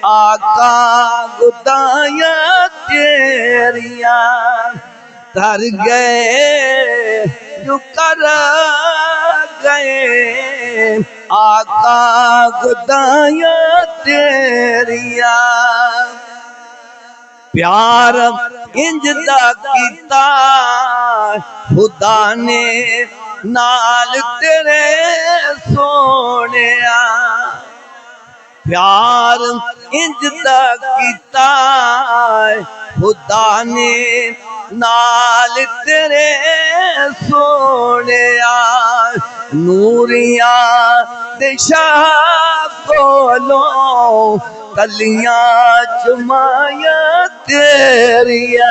आका गुदाया तेरिया तर गए जो कर गए आका गुदाया तेरिया प्यार इंजदा कीता खुदा ने नाल तेरे सोनिया प्यार इंजदा कीता खुदा ने नाल तेरे सोनिया नूरिया दिशा कोलों कलियां चुमाया तेरिया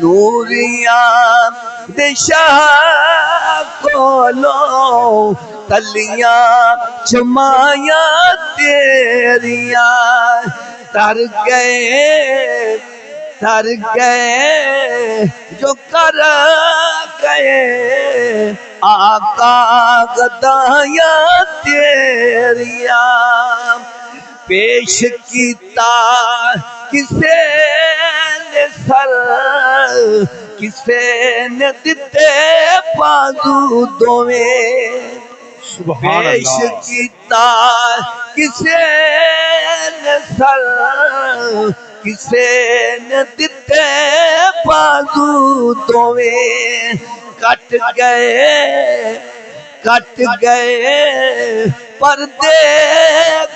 नूरिया दिशा कोलों कलियां चुमाया तेरिया तर गए जो कर गए आका गदाया तेरिया पेश कीता किसे ने सर किसे ने दिते बाजू दोवें पेश कीता किसे ने सर किसे ने दिते बाजू दोवें कट गए पर्दे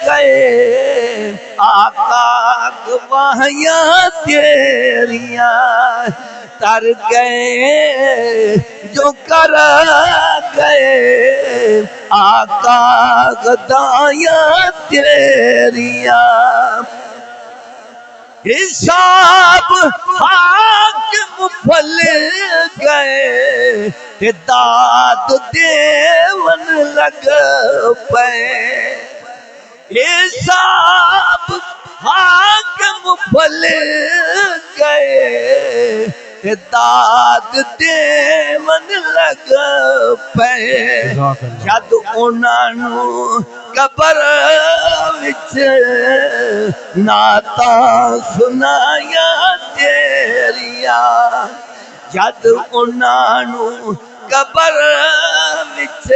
गए आका गवाहिया तेरिया तर गए जो कर गए आका गदाया तेरिया हिसाब हाकिम फल गए ते दाद देवन लग पे हिसाब हाकिम फल गए ते दाद देवन लग पे जद उन्हां कबर विच नाता सुनाया तेरिया जद उन्हां कबर विच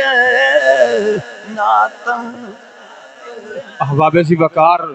नाता अहबाब सी वकार